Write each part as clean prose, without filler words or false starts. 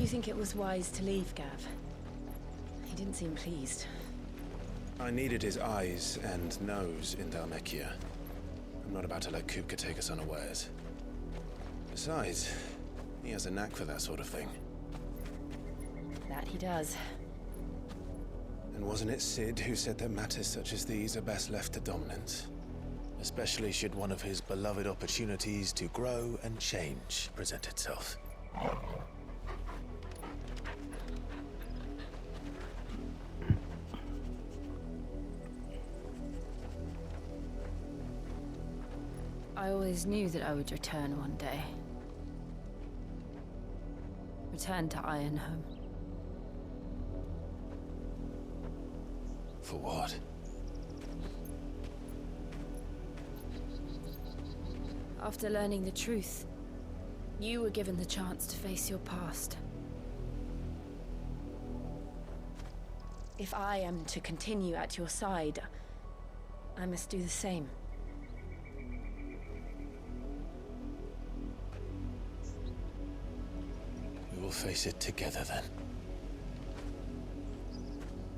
you think it was wise to leave Gav? He didn't seem pleased. I needed his eyes and nose in Dhalmekia. I'm not about to let Kupka take us unawares. Besides, he has a knack for that sort of thing. That he does. And wasn't it Sid who said that matters such as these are best left to dominance? Especially should one of his beloved opportunities to grow and change present itself. I always knew that I would return one day. Return to Ironhome. For what? After learning the truth, you were given the chance to face your past. If I am to continue at your side, I must do the same. We will face it together then.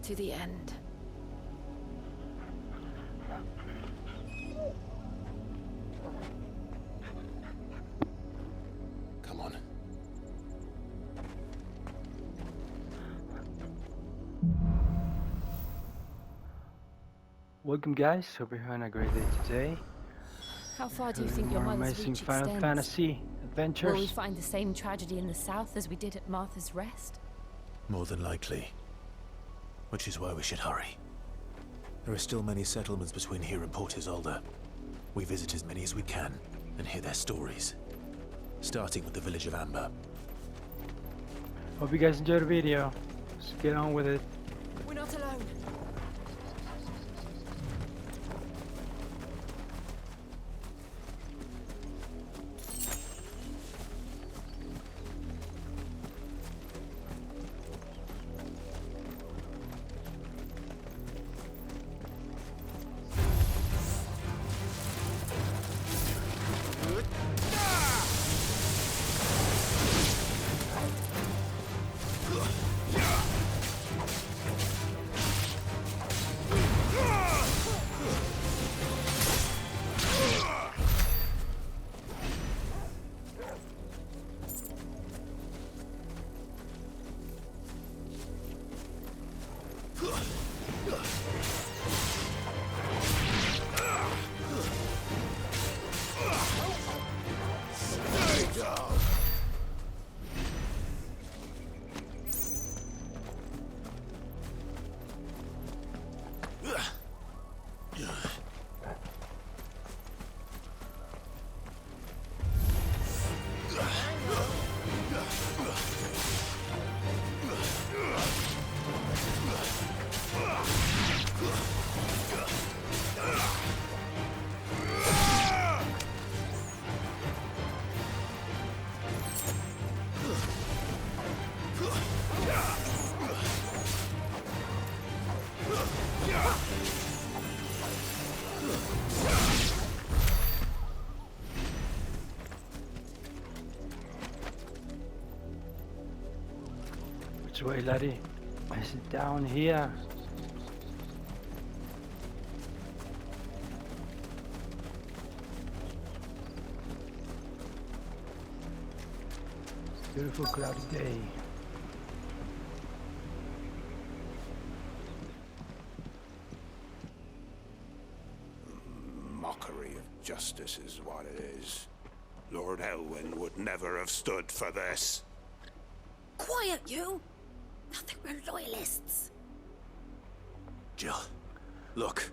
To the end. Come on. Welcome guys, hope you're having a great day today. How far do you think your More mother's amazing reach Final extends? Fantasy adventures. Will we find the same tragedy in the south as we did at Martha's Rest? More than likely. Which is why we should hurry. There are still many settlements between here and Port Isolde. We visit as many as we can and hear their stories. Starting with the village of Amber. Hope you guys enjoyed the video. Let's get on with it. We're not alone. Which way, laddie? Is it down here? Beautiful cloudy day. Mockery of justice is what it is. Lord Elwyn would never have stood for this. Quiet, you! Nothing, we're loyalists. Jill, look.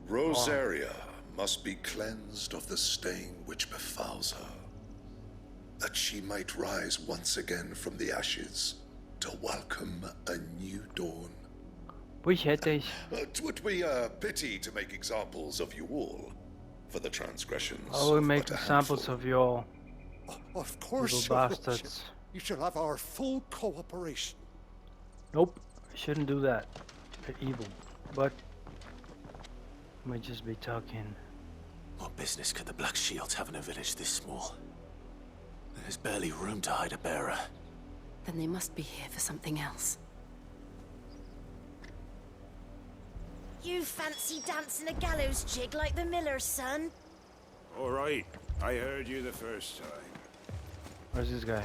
Rosaria must be cleansed of the stain which befouls her, that she might rise once again from the ashes to welcome a new dawn. Which head days? 'Twould be a pity to make examples of you all for the transgressions. I will of make but a examples handful. of you all, Of course, little Your Lordship. bastards. You shall have our full cooperation. Nope, I shouldn't do that. They're evil. But I might just be talking. What business could the Black Shields have in a village this small? There's barely room to hide a bearer. Then they must be here for something else. You fancy dancing a gallows jig like the miller's son? All right, I heard you the first time. Where's this guy?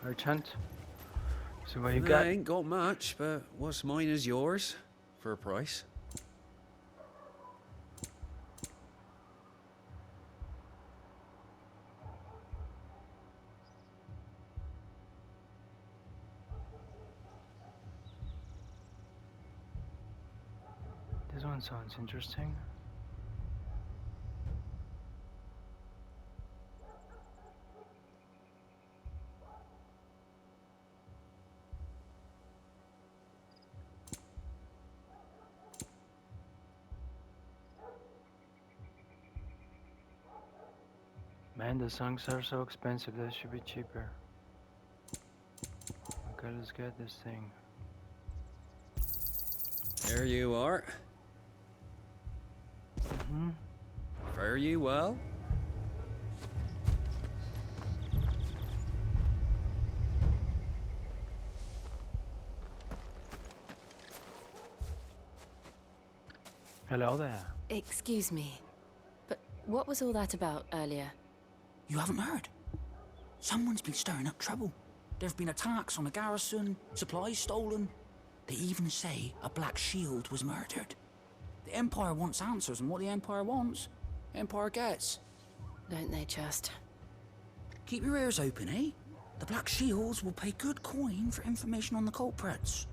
Merchant. So what you I got? ain't got much, but what's mine is yours for a price. This one sounds interesting. Man, the songs are so expensive, they should be cheaper. Okay, let's get this thing. There you are. Fare you well. Hello there. Excuse me, but what was all that about earlier? You haven't heard? Someone's been stirring up trouble. There've been attacks on the garrison, supplies stolen. They even say a Black Shield was murdered. The Empire wants answers, and what the Empire wants, the Empire gets. Don't they just? Keep your ears open, eh? The Black Shields will pay good coin for information on the culprits.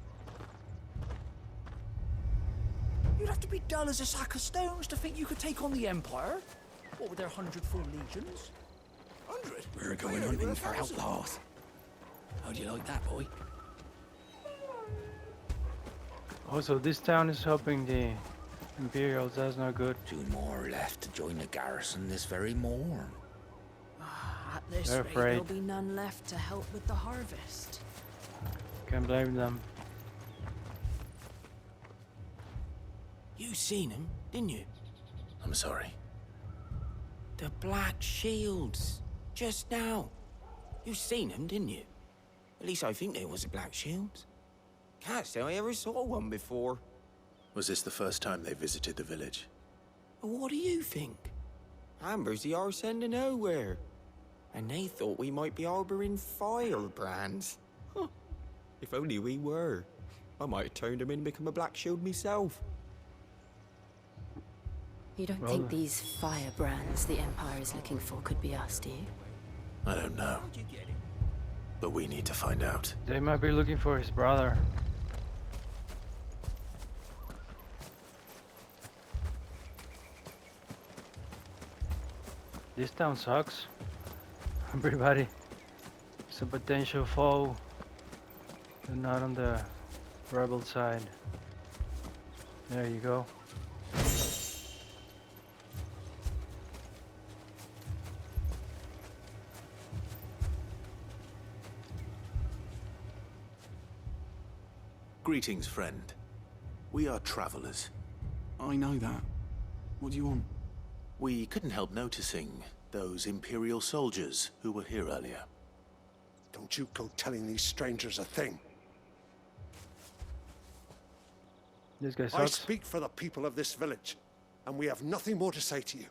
You'd have to be dull as a sack of stones to think you could take on the Empire. What with their 100 full legions? 100? We're going hunting for outlaws. How do you like that, boy? Also, this town is helping the Imperials, that's not good. 2 more left to join the garrison this very morn. At this They're rate, afraid. there'll be none left to help with the harvest. Can't blame them. You seen him, didn't you? I'm sorry. The Black Shields. Just now. You seen them, didn't you? At least I think there was a Black Shields. Can't say I ever saw one before. Was this the first time they visited the village? What do you think? Amber's the arse end of nowhere. And they thought we might be harboring firebrands. Huh. If only we were. I might have turned them in and become a Black Shield myself. You don't Well, think these firebrands the Empire is looking for could be us, do you? I don't know. How'd you get it? But we need to find out. They might be looking for his brother. This town sucks. Everybody is a potential foe. They're not on the rebel side. There you go. Greetings, friend. We are travelers. I know that. What do you want? We couldn't help noticing those Imperial soldiers who were here earlier. Don't you go telling these strangers a thing. This guy I sucks. speak for the people of this village, and we have nothing more to say to you.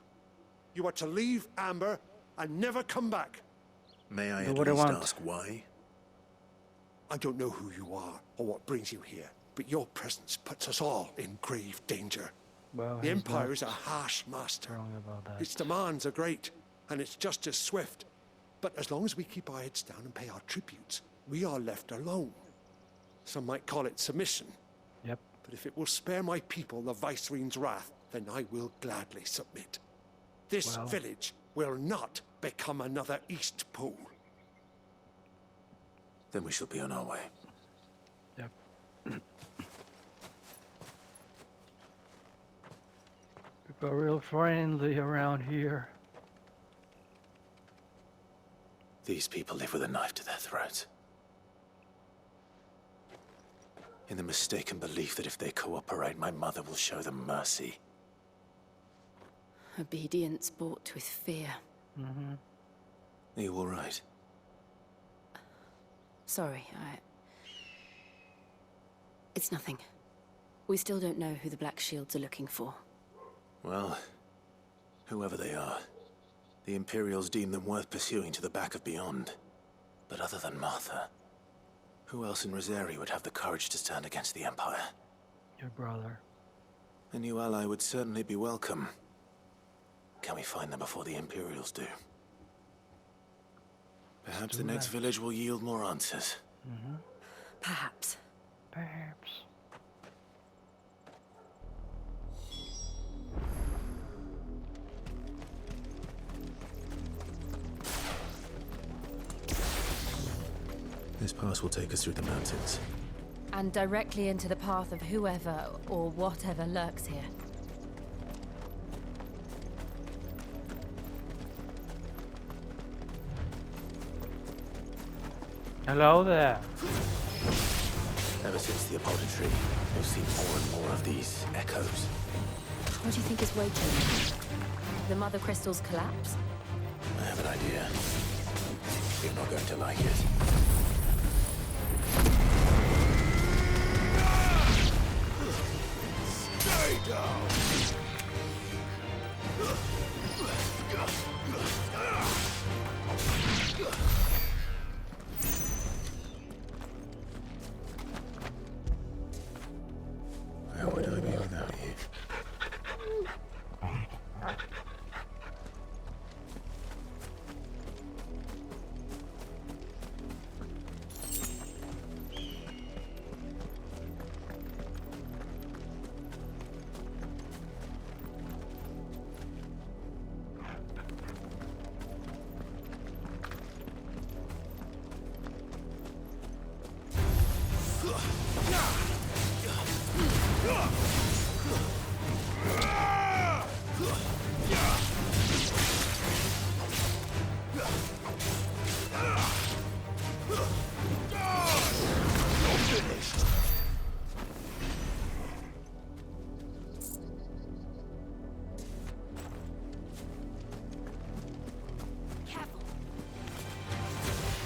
You are to leave Amber and never come back. May I Do at what I least want. ask why? I don't know who you are or what brings you here, but your presence puts us all in grave danger. Well, The he's Empire not is a harsh master. wrong about that. Its demands are great, and its justice swift. But as long as we keep our heads down and pay our tributes, we are left alone. Some might call it submission, Yep. but if it will spare my people the Viceroy's wrath, then I will gladly submit. This Well. village will not become another East Pool. Then we shall be on our way. Yep. People are real friendly around here. These people live with a knife to their throats. In the mistaken belief that if they cooperate, my mother will show them mercy. Obedience bought with fear. Are you all right? Sorry, It's nothing. We still don't know who the Black Shields are looking for. Well, whoever they are, the Imperials deem them worth pursuing to the back of beyond. But other than Martha, who else in Rosari would have the courage to stand against the Empire? Your brother. A new ally would certainly be welcome. Can we find them before the Imperials do? Perhaps the next village will yield more answers. Perhaps. Perhaps. This pass will take us through the mountains. And directly into the path of whoever or whatever lurks here. Hello there. Ever since the apothecary, we've seen more and more of these echoes. What do you think is waiting? The Mother Crystal's collapse? I have an idea. You're not going to like it. Stay down! Where would I be without you?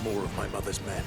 More of my mother's men.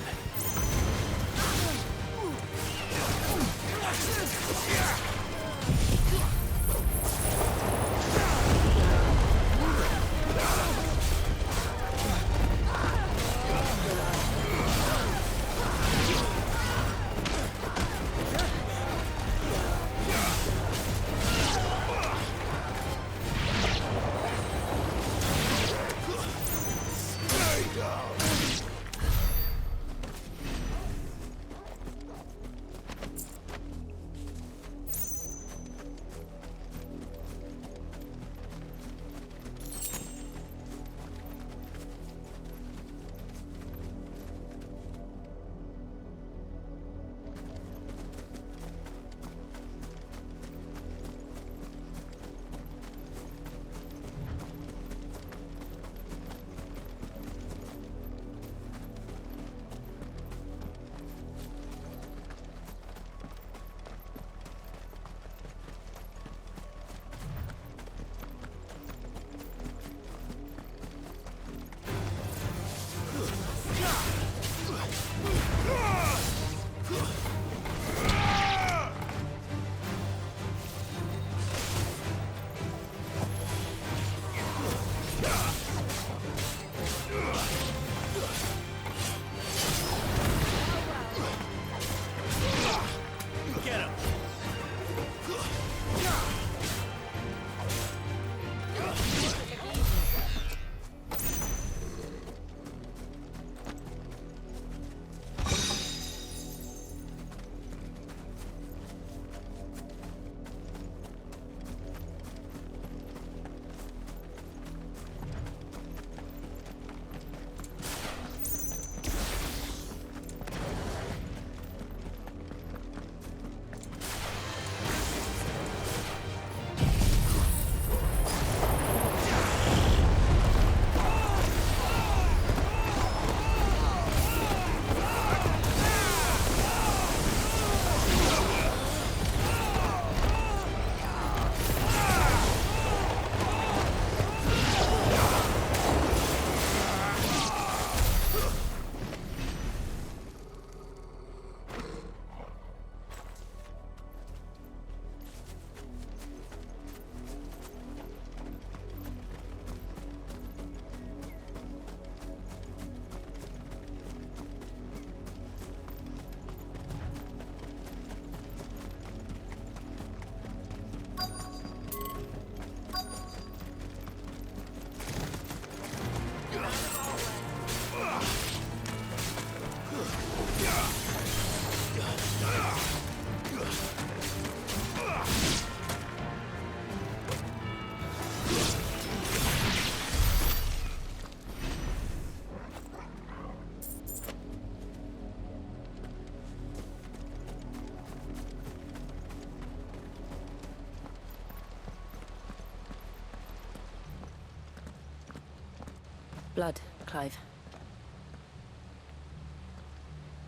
Blood, Clive.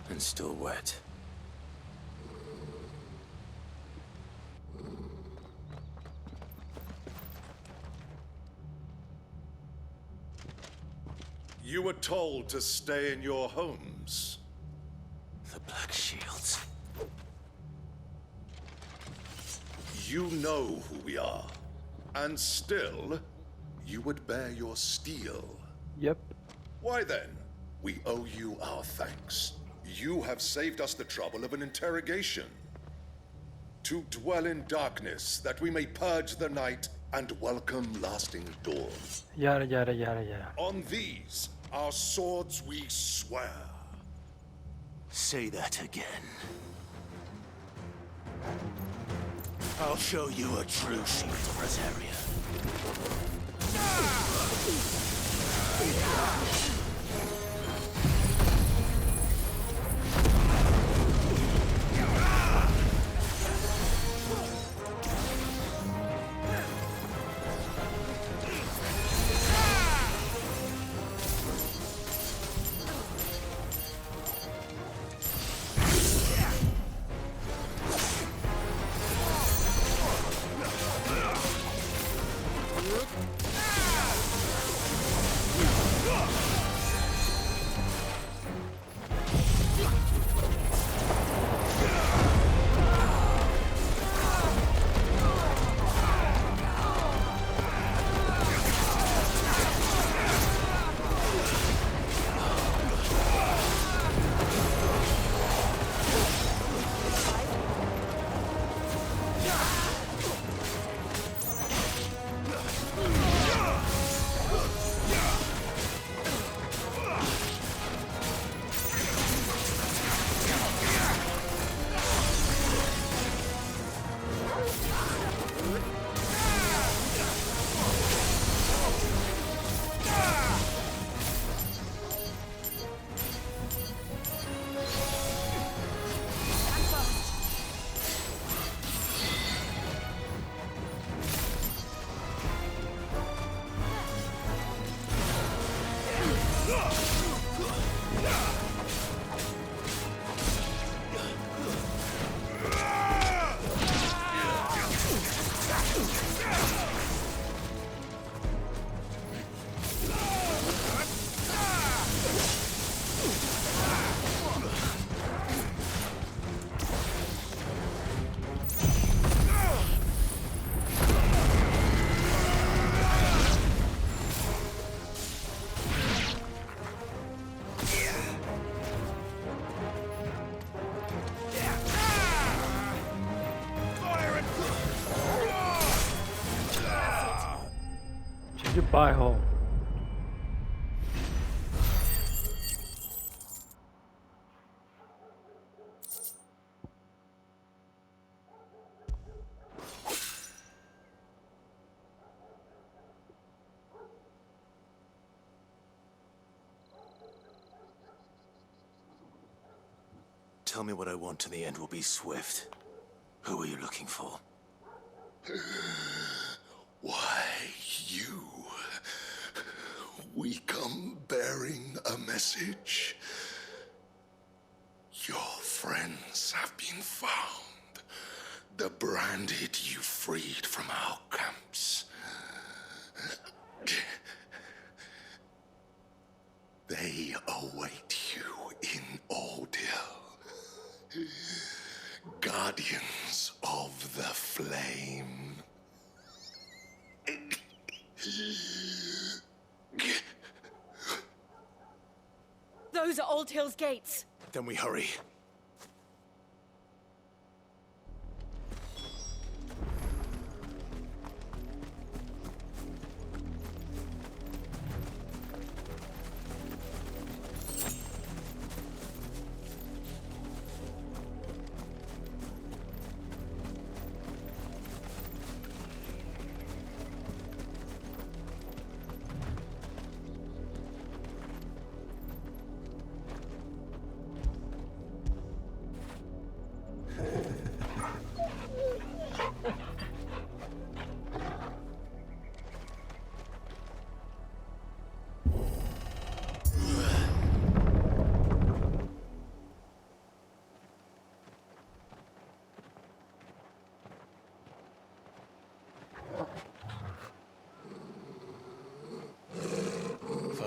And still wet. You were told to stay in your homes. The Black Shields. You know who we are. And still, you would bear your steel. Yep. Why then? We owe you our thanks. You have saved us the trouble of an interrogation. To dwell in darkness, that we may purge the night and welcome lasting dawn. Yada yada yada yada. On these, our swords we swear. Say that again. I'll show you a true shield, Rosaria. Goodbye, hole. Tell me what I want and the end will be swift. Who are you looking for? Why, you. We come bearing a message. Your friends have been found. The branded you freed from our camps. They await you in Ordeal. Guardians of the Flame. Those are Old Hill's gates. Then we hurry.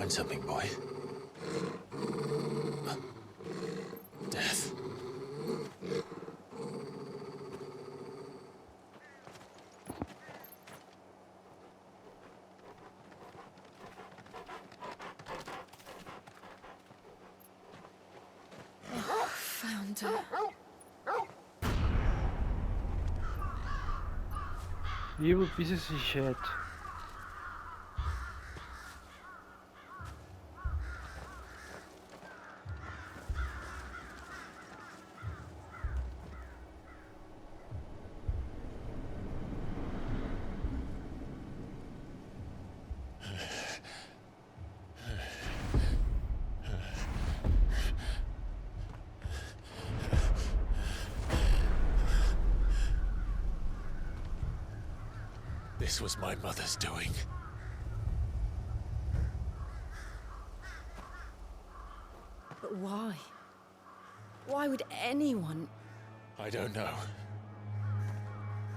find something, boy. Death. Found her. You pieces of shit. This was my mother's doing. But why? Why would anyone... I don't know.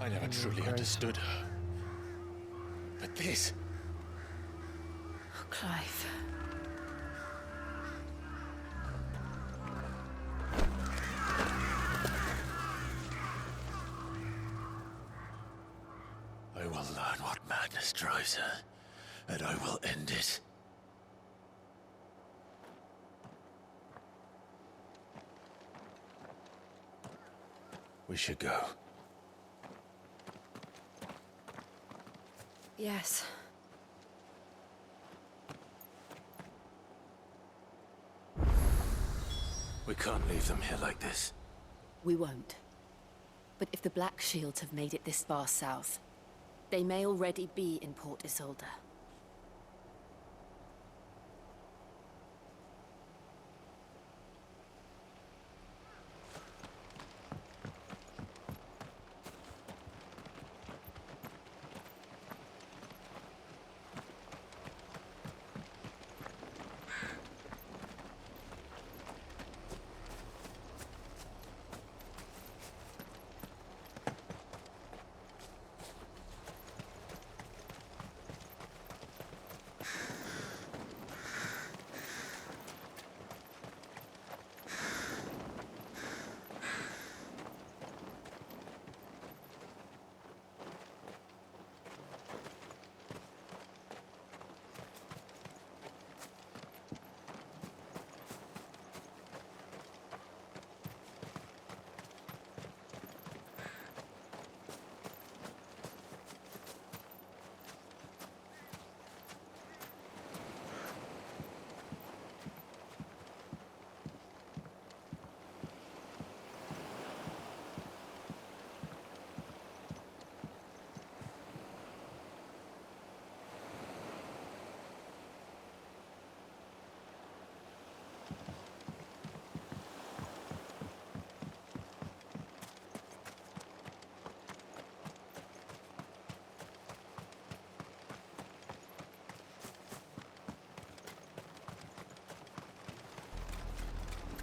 I never truly understood her. But this... Oh, Clive. I will learn what madness drives her, and I will end it. We should go. Yes. We can't leave them here like this. We won't. But if the Black Shields have made it this far south, they may already be in Port Isolde.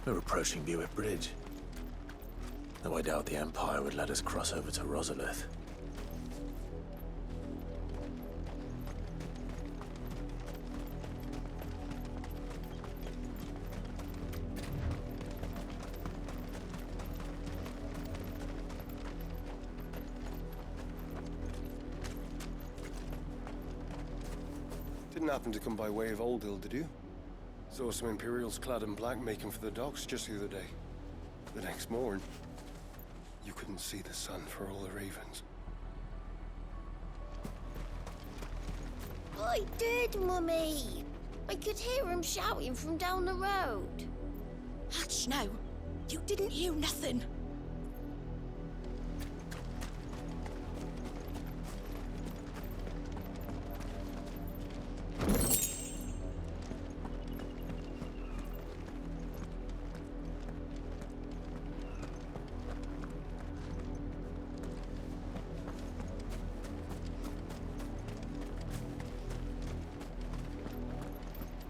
We're approaching Buick Bridge. Though I doubt the Empire would let us cross over to Rosalith. Didn't happen to come by way of Oldhill, did you? Saw some Imperials clad in black making for the docks just the other day. The next morn, you couldn't see the sun for all the ravens. I did, Mummy. I could hear him shouting from down the road. Hutch, no. You didn't hear nothing.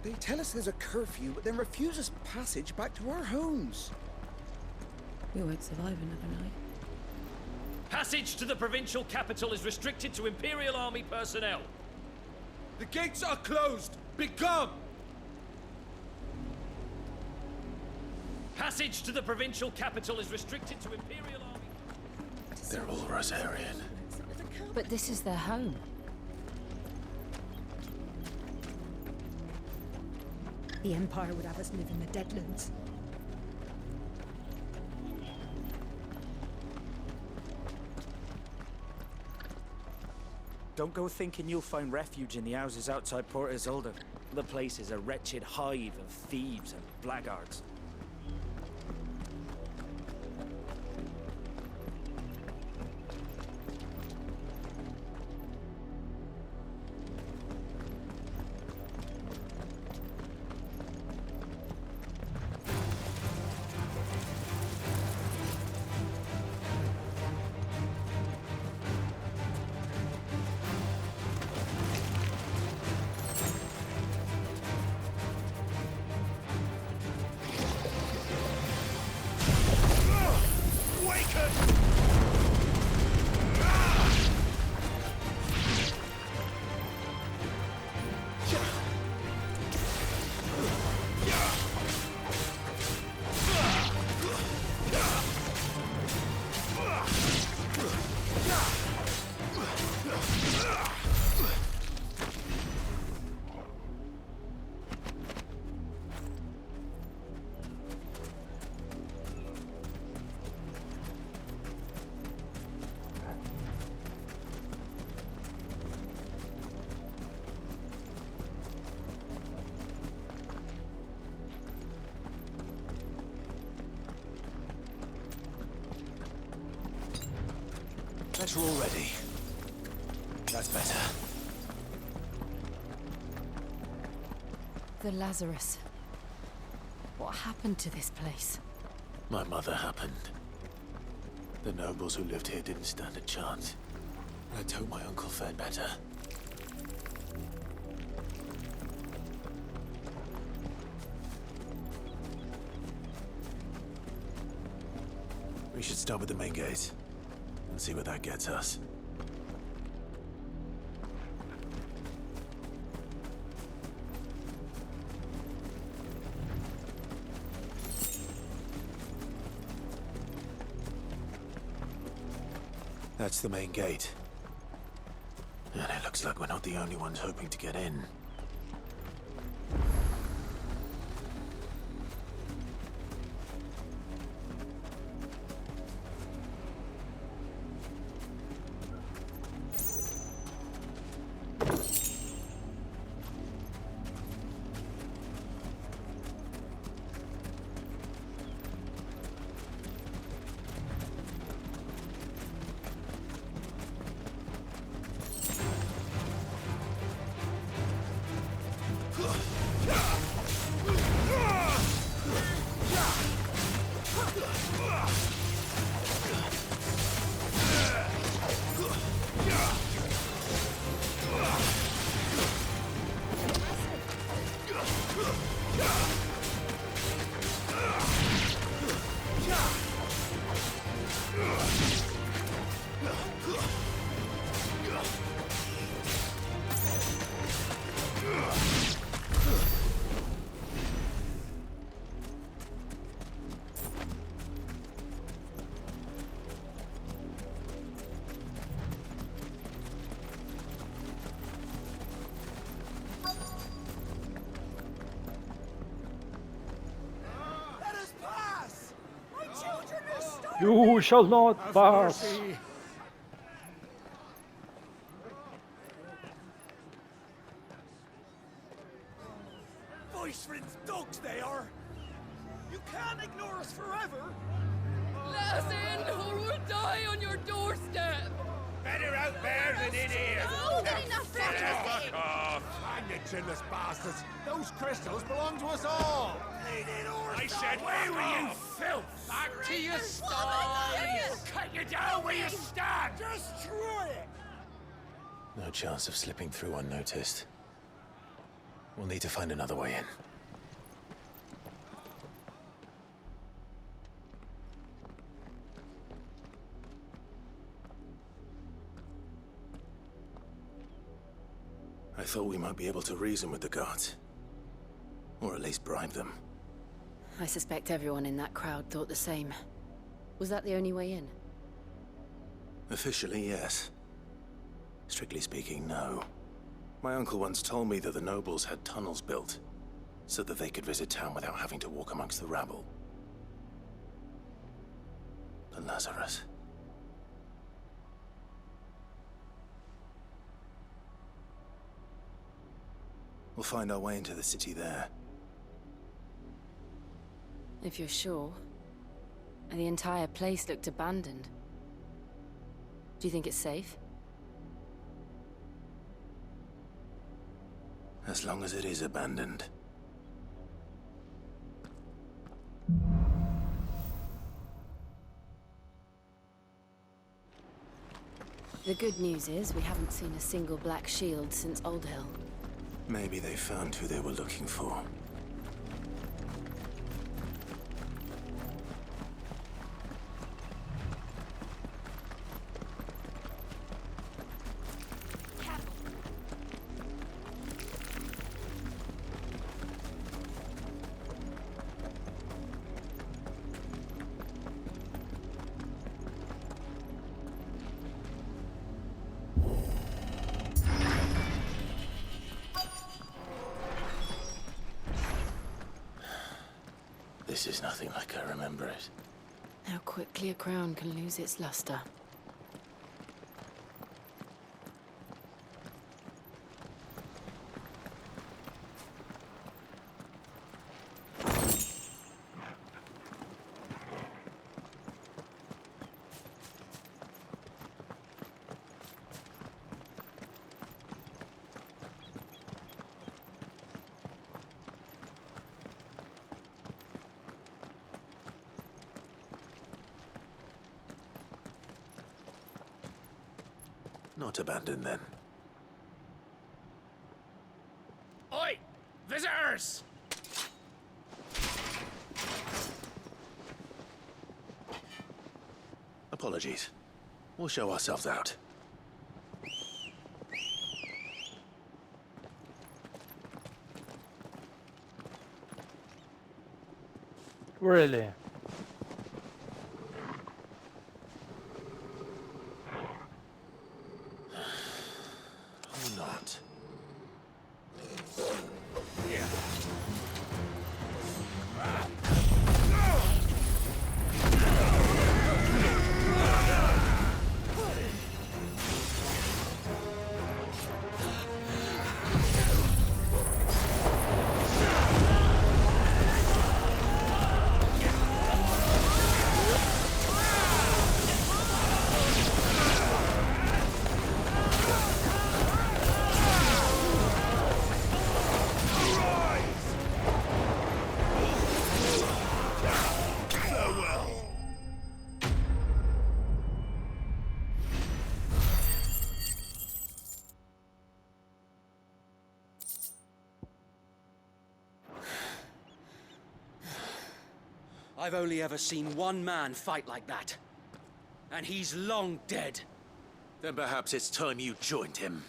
They tell us there's a curfew, but then refuse us passage back to our homes. We won't survive another night. Passage to the provincial capital is restricted to Imperial Army personnel. The gates are closed! Become! Passage to the provincial capital is restricted to Imperial Army. They're all Rosarian. But this is their home. The Empire would have us live in the Deadlands. Don't go thinking you'll find refuge in the houses outside Port Isolde. The place is a wretched hive of thieves and blackguards. Better already. That's better. The Lazarus. What happened to this place? My mother happened. The nobles who lived here didn't stand a chance. Let's hope my uncle fared better. We should start with the main gate and see where that gets us. That's the main gate. And it looks like we're not the only ones hoping to get in. You shall not pass. Viceland's dogs they are! You can't ignore us forever! Let us in or we'll die on your doorstep! Better out there than in here! Oh, good enough for Fuck off! Hang it, chinless bastards! Those crystals belong to us all! I said, where were you, filth? Back to your stall! Cut you down where you stand! Just try it! No chance of slipping through unnoticed. We'll need to find another way in. I thought we might be able to reason with the guards. Or at least bribe them. I suspect everyone in that crowd thought the same. Was that the only way in? Officially, yes. Strictly speaking, no. My uncle once told me that the nobles had tunnels built, so that they could visit town without having to walk amongst the rabble. But Lazarus... We'll find our way into the city there. If you're sure. The entire place looked abandoned. Do you think it's safe? As long as it is abandoned. The good news is we haven't seen a single black shield since Old Hill. Maybe they found who they were looking for. This is nothing like I remember it. How quickly a crown can lose its luster. Not abandoned, then. Oi! Visitors! Apologies. We'll show ourselves out. Really? Or not. I've only ever seen one man fight like that. And he's long dead. Then perhaps it's time you joined him.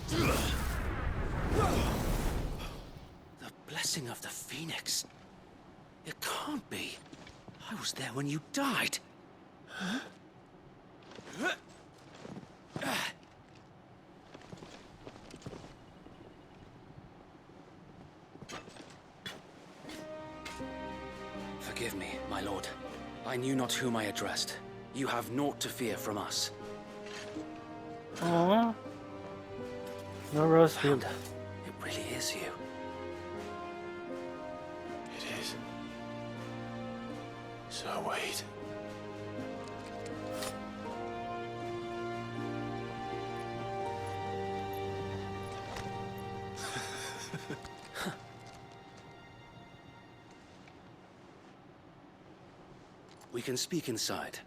The blessing of the Phoenix. It can't be. I was there when you died. Huh? Forgive me, my lord. I knew not whom I addressed. You have naught to fear from us. Aww. No Rosefield. It really is you. It is. So wait. We can speak inside.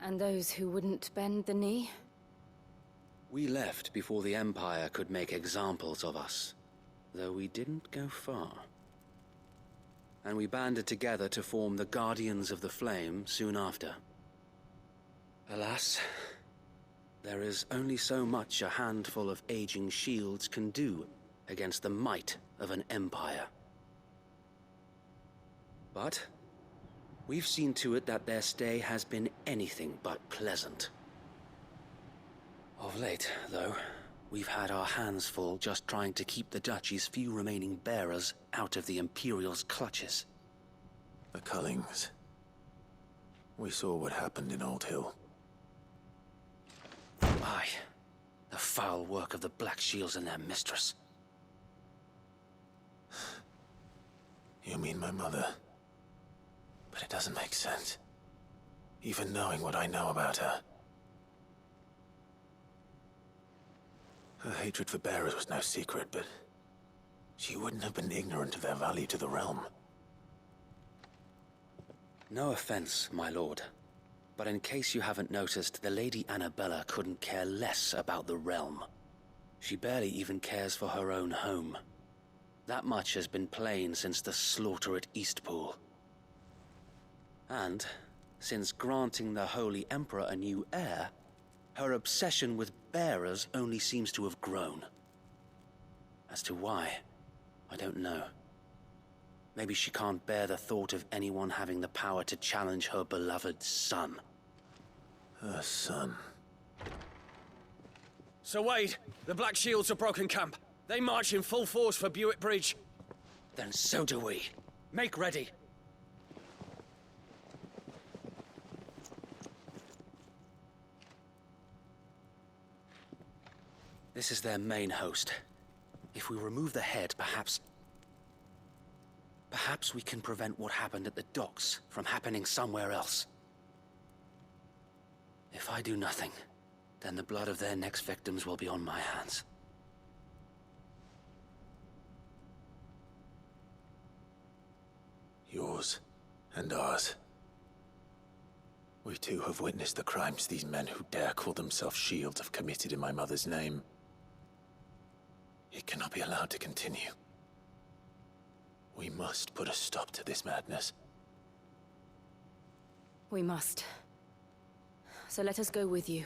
And those who wouldn't bend the knee? We left before the Empire could make examples of us, though we didn't go far. And we banded together to form the Guardians of the Flame soon after. Alas, there is only so much a handful of aging shields can do against the might of an empire. But we've seen to it that their stay has been anything but pleasant. Of late, though, we've had our hands full just trying to keep the Duchy's few remaining bearers out of the Imperial's clutches. The Cullings. We saw what happened in Old Hill. Aye. The foul work of the Black Shields and their mistress. You mean my mother? But it doesn't make sense. Even knowing what I know about her. Her hatred for bearers was no secret, but she wouldn't have been ignorant of their value to the realm. No offense, my lord. But in case you haven't noticed, the Lady Annabella couldn't care less about the realm. She barely even cares for her own home. That much has been plain since the slaughter at Eastpool. And, since granting the Holy Emperor a new heir, her obsession with bearers only seems to have grown. As to why, I don't know. Maybe she can't bear the thought of anyone having the power to challenge her beloved son. Her son? Sir Wade, the Black Shields have broken camp. They march in full force for Buick Bridge. Then so do we. Make ready. This is their main host. If we remove the head, perhaps we can prevent what happened at the docks from happening somewhere else. If I do nothing, then the blood of their next victims will be on my hands. Yours and ours. We too have witnessed the crimes these men who dare call themselves shields have committed in my mother's name. It cannot be allowed to continue. We must put a stop to this madness. We must. So let us go with you.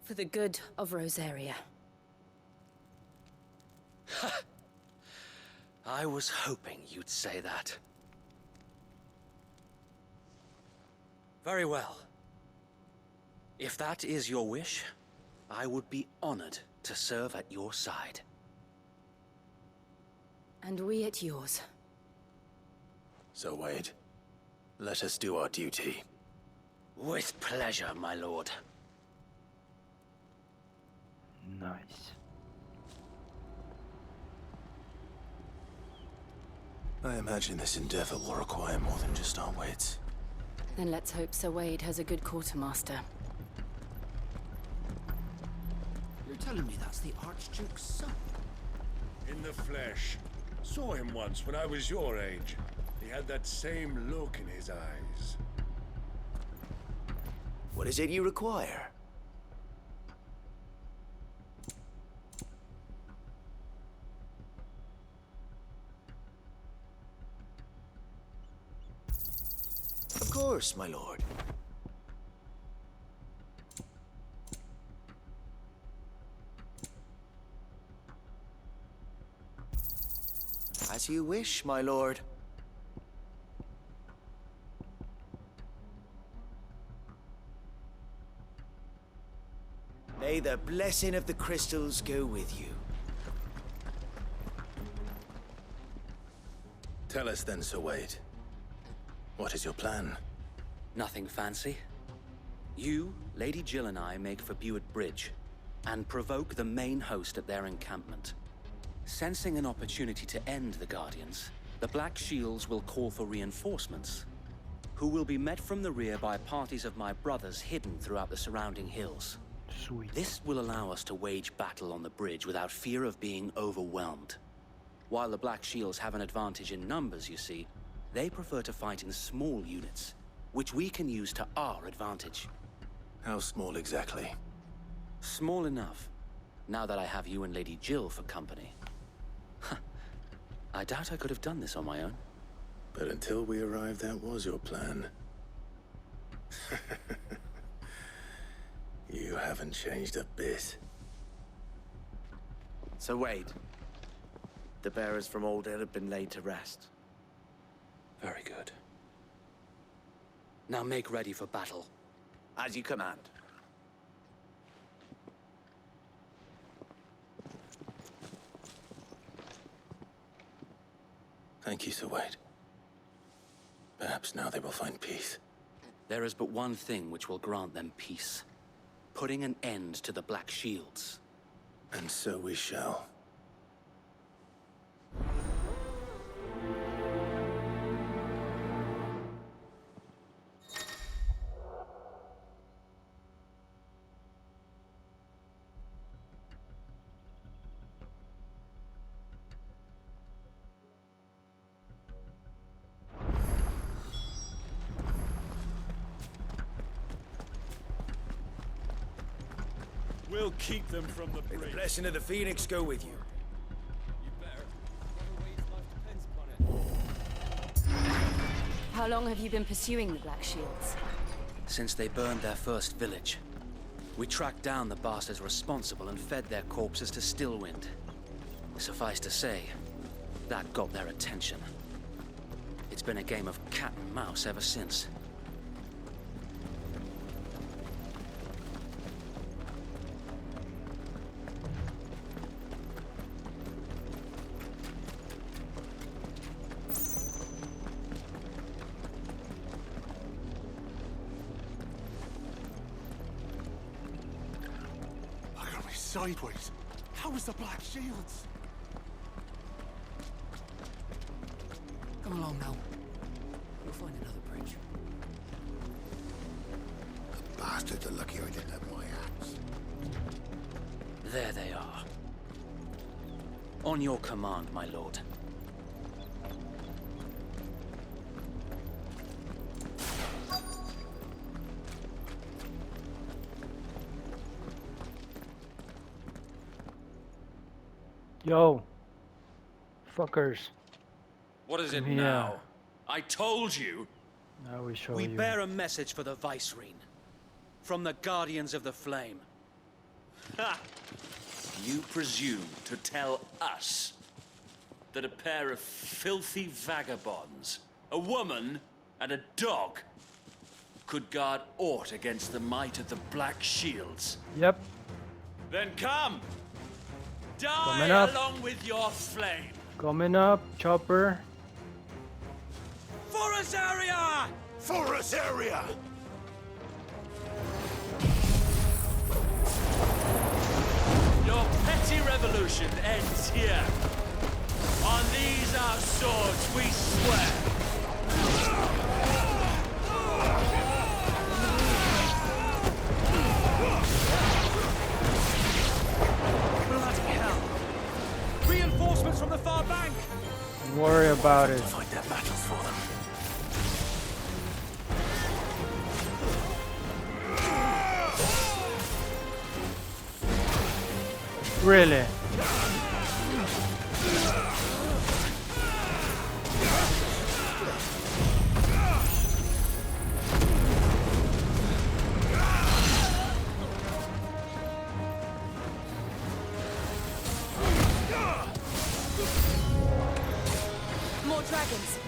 For the good of Rosaria. I was hoping you'd say that. Very well. If that is your wish, I would be honored to serve at your side. And we at yours. So, Wade, let us do our duty. With pleasure, my lord. Nice. I imagine this endeavor will require more than just our wits. Then let's hope Sir Wade has a good quartermaster. You're telling me that's the Archduke's son? In the flesh. Saw him once when I was your age. He had that same look in his eyes. What is it you require? Of course, my lord. As you wish, my lord. May the blessing of the crystals go with you. Tell us then, Sir Wade. What is your plan? Nothing fancy. You, Lady Jill and I make for Buick Bridge, and provoke the main host at their encampment. Sensing an opportunity to end the Guardians, the Black Shields will call for reinforcements, who will be met from the rear by parties of my brothers hidden throughout the surrounding hills. Sweet. This will allow us to wage battle on the bridge without fear of being overwhelmed. While the Black Shields have an advantage in numbers, you see, they prefer to fight in small units, which we can use to our advantage. How small exactly? Small enough, now that I have you and Lady Jill for company. I doubt I could have done this on my own. But until we arrived, that was your plan. You haven't changed a bit. So Wade, the bearers from Old Hill have been laid to rest. Very good. Now make ready for battle. As you command. Thank you, Sir Wade. Perhaps now they will find peace. There is but one thing which will grant them peace. Putting an end to the Black Shields. And so we shall. We'll keep them from the May the bridge. blessing of the Phoenix go with you. You better. Wade's life depends upon it. How long have you been pursuing the Black Shields? Since they burned their first village. We tracked down the bastards responsible and fed their corpses to Stillwind. Suffice to say, that got their attention. It's been a game of cat and mouse ever since. Sideways. How is the Black Shields? Come along now. We'll find another bridge. The bastards are lucky I didn't have my axe. There they are. On your command, my lord. Yo. Fuckers. What is it Come here. now? I told you. Now we show We you. bear a message for the Vicereine. From the Guardians of the Flame. Ha! You presume to tell us that a pair of filthy vagabonds, a woman and a dog, could guard aught against the might of the Black Shields? Yep. Then come! Coming Die up. along with your flame! Coming up, chopper. For us area! For us area! Your petty revolution ends here. On these our swords we swear. Bloody hell! Reinforcements from the far bank! Don't worry about it. Fight their battles for them. Really? More dragons.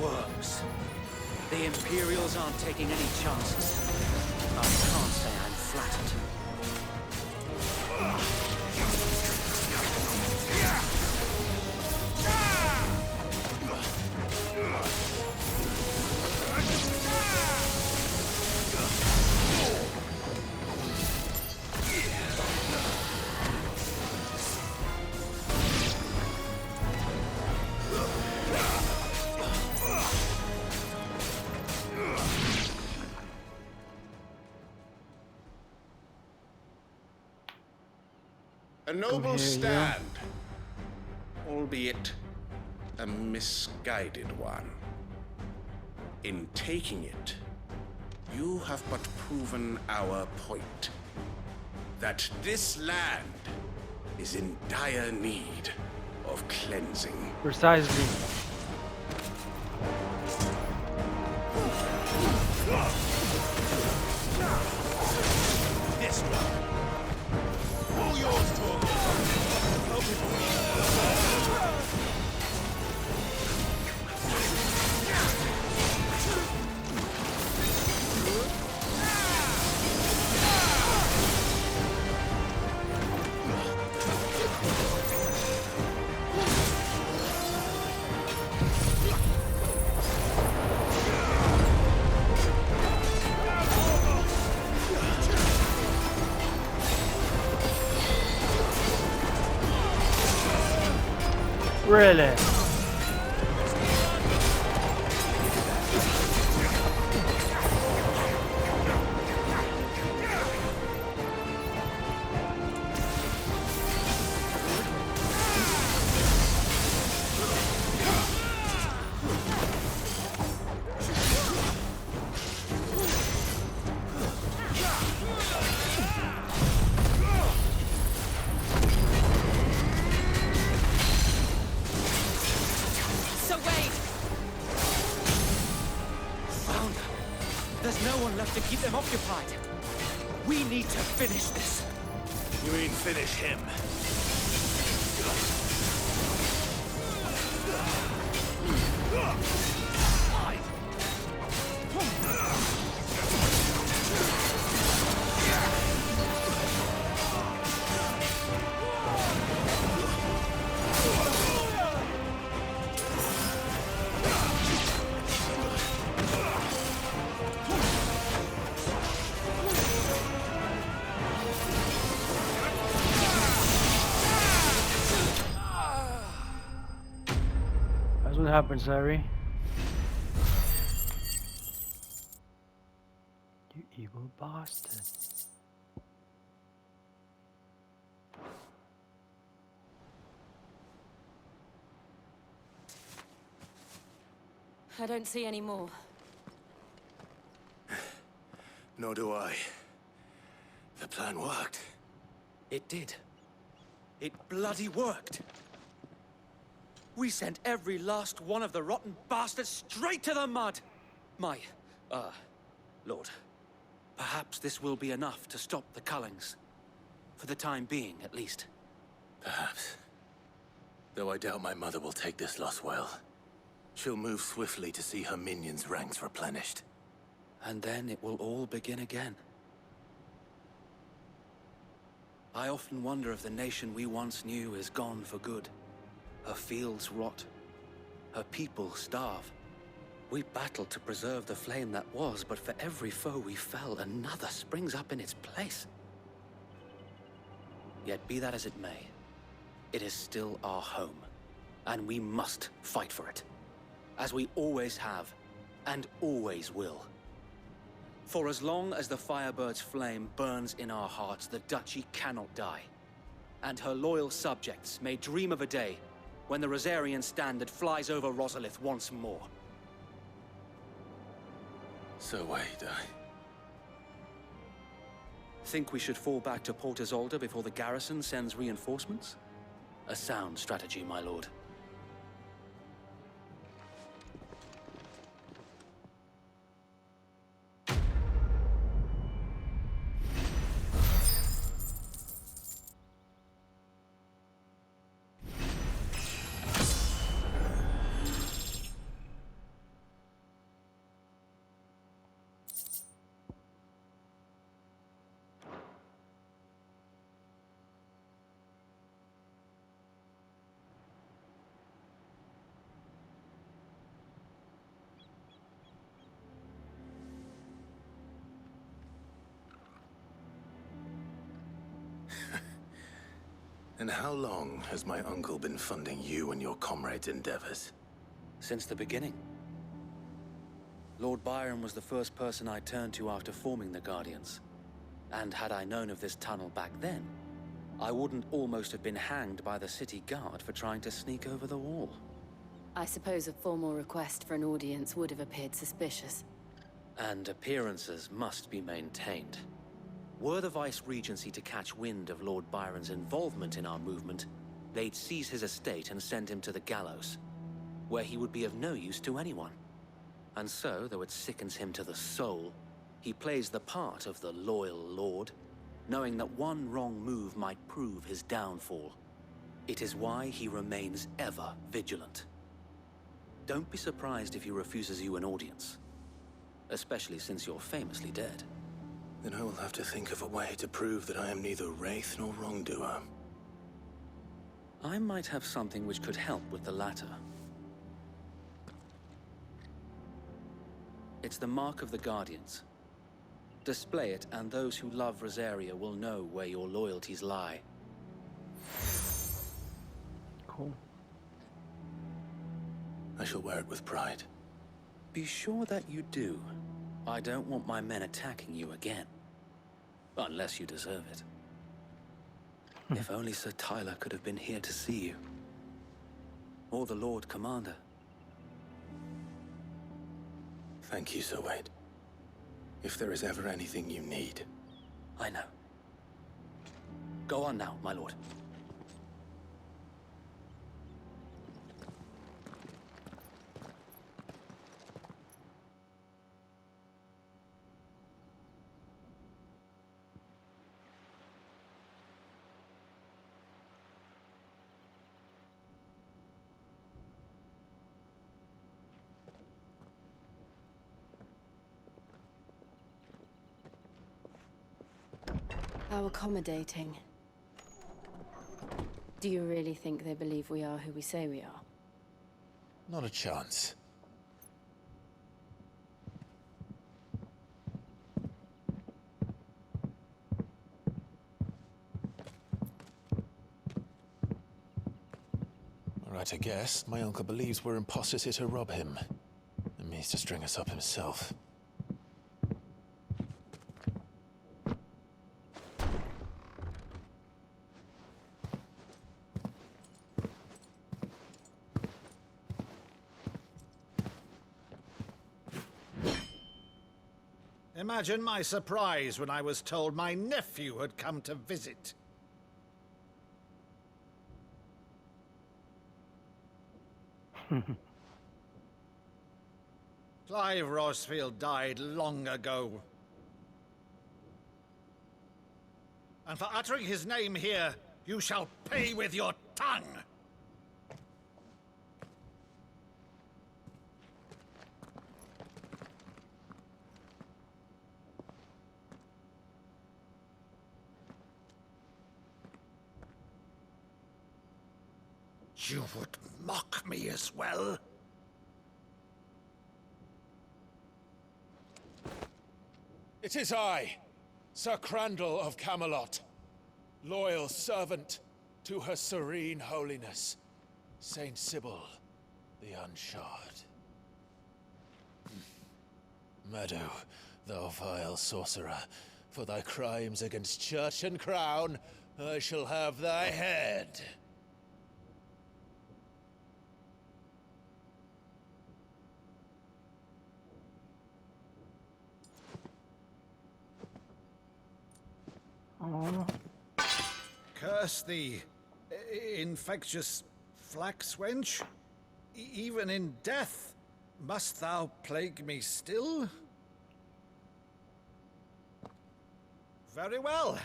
Worms. The Imperials aren't taking any chances. I can't say I'm flattered. A noble here, stand, albeit a misguided one. In taking it, you have but proven our point. that this land is in dire need of cleansing. Precisely. This one. All yours, Torvald. Help me. Really? There's no one left to keep them occupied. We need to finish this. You mean finish him? That's what happens, Harry. You evil bastard. I don't see any more. Nor do I. The plan worked. It did. It bloody worked. We sent every last one of the rotten bastards straight to the mud! My, Lord, perhaps this will be enough to stop the Cullings. For the time being, at least. Perhaps. Though I doubt my mother will take this loss well. She'll move swiftly to see her minions' ranks replenished. And then it will all begin again. I often wonder if the nation we once knew is gone for good. Her fields rot. Her people starve. We battled to preserve the flame that was, but for every foe we fell, another springs up in its place. Yet be that as it may, it is still our home, and we must fight for it. As we always have, and always will. For as long as the Firebird's flame burns in our hearts, the Duchy cannot die. And her loyal subjects may dream of a day when the Rosarian standard flies over Rosalith once more. So wait, Think we should fall back to Port Isolde before the garrison sends reinforcements? A sound strategy, my lord. And how long has my uncle been funding you and your comrades' endeavors? Since the beginning. Lord Byron was the first person I turned to after forming the Guardians. And had I known of this tunnel back then, I wouldn't almost have been hanged by the city guard for trying to sneak over the wall. I suppose a formal request for an audience would have appeared suspicious. And appearances must be maintained. Were the Vice-Regency to catch wind of Lord Byron's involvement in our movement, they'd seize his estate and send him to the gallows, where he would be of no use to anyone. And so, though it sickens him to the soul, he plays the part of the loyal lord, knowing that one wrong move might prove his downfall. It is why he remains ever vigilant. Don't be surprised if he refuses you an audience, especially since you're famously dead. Then I will have to think of a way to prove that I am neither wraith nor wrongdoer. I might have something which could help with the latter. It's the mark of the Guardians. Display it, and those who love Rosaria will know where your loyalties lie. Cool. I shall wear it with pride. Be sure that you do. I don't want my men attacking you again. Unless you deserve it. If only Sir Tyler could have been here to see you. Or the Lord Commander. Thank you, Sir Wade. If there is ever anything you need. I know. Go on now, my lord. How accommodating. Do you really think they believe we are who we say we are? Not a chance. All right, I guess. My uncle believes we're imposters here to rob him. And means to string us up himself. Imagine my surprise when I was told my nephew had come to visit. Clive Rosfield died long ago. And for uttering his name here, you shall pay with your tongue! You would mock me as well? It is I, Sir Crandall of Camelot, loyal servant to Her Serene Holiness, Saint Sybil the Unshod. Meadow, thou vile sorcerer, for thy crimes against church and crown, I shall have thy head. Oh. Curse thee, infectious flax wench. Even in death, must thou plague me still? Very well.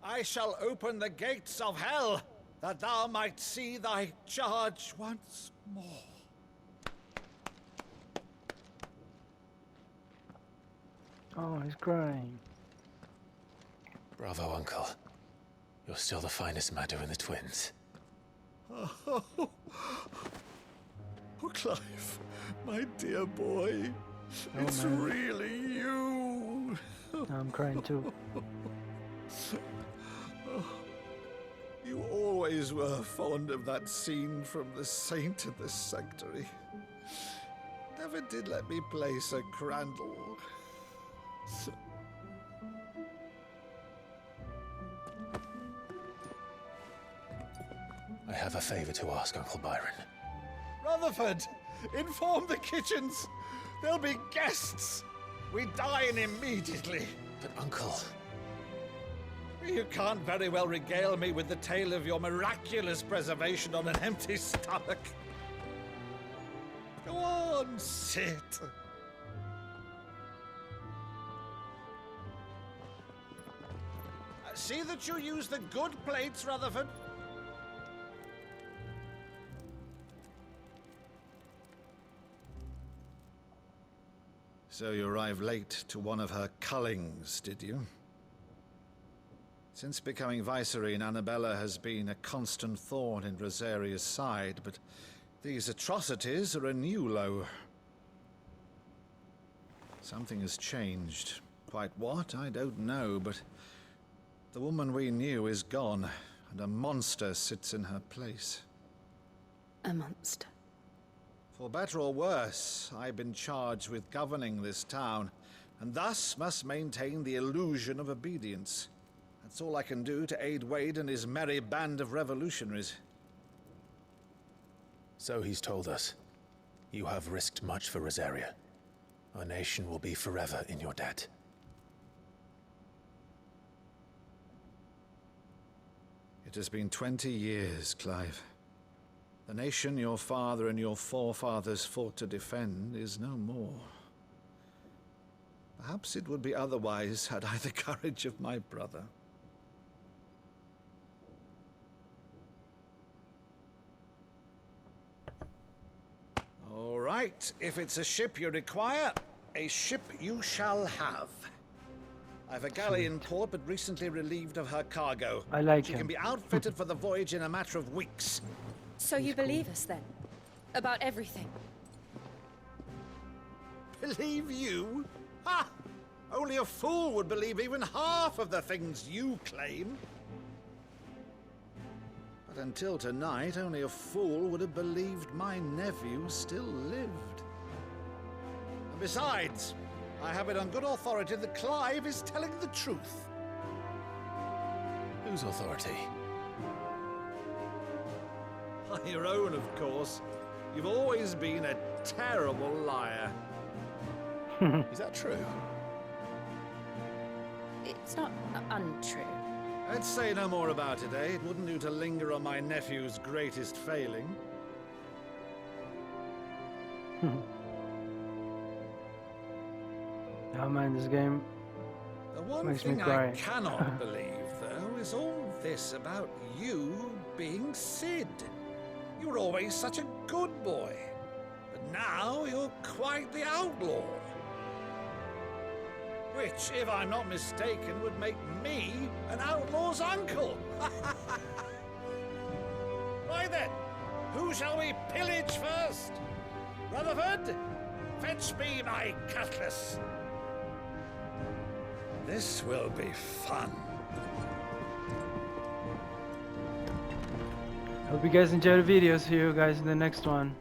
I shall open the gates of hell, that thou might see thy charge once more. Oh, he's crying. Bravo, Uncle. You're still the finest Meadow in the twins. Oh, Clive, my dear boy. Oh, it's man. really you. I'm crying too. You always were fond of that scene from The Saint in the Sanctuary. Never did let me play Sir Crandall. I have a favor to ask, Uncle Byron. Rutherford, inform the kitchens. There'll be guests. We dine immediately. But, Uncle... You can't very well regale me with the tale of your miraculous preservation on an empty stomach. Go on, sit. See that you use the good plates, Rutherford. So you arrived late to one of her cullings, did you? Since becoming Vicereine, Annabella has been a constant thorn in Rosaria's side, but these atrocities are a new low. Something has changed. Quite what, I don't know, but the woman we knew is gone, and a monster sits in her place. A monster? For better or worse, I've been charged with governing this town, and thus must maintain the illusion of obedience. That's all I can do to aid Wade and his merry band of revolutionaries. So he's told us. You have risked much for Rosaria. Our nation will be forever in your debt. It has been 20 years, Clive. The nation your father and your forefathers fought to defend is no more. Perhaps it would be otherwise had I the courage of my brother. All right, if it's a ship you require, a ship you shall have. I've a galley in port, but recently relieved of her cargo. I like She him. can be outfitted for the voyage in a matter of weeks. So you believe us then? About everything? Believe you? Ha! Only a fool would believe even half of the things you claim. But until tonight, only a fool would have believed my nephew still lived. And besides, I have it on good authority that Clive is telling the truth. Whose authority? Your own, of course. You've always been a terrible liar. Is that true? It's not untrue. Let's say no more about it, eh? It wouldn't do to linger on my nephew's greatest failing. Oh man, this game The one makes me thing cry. I cannot believe, though, is all this about you being Sid. You were always such a good boy, but now you're quite the outlaw. Which, if I'm not mistaken, would make me an outlaw's uncle. Right then, who shall we pillage first? Rutherford, fetch me my cutlass. This will be fun. Hope you guys enjoyed the video. See you guys in the next one.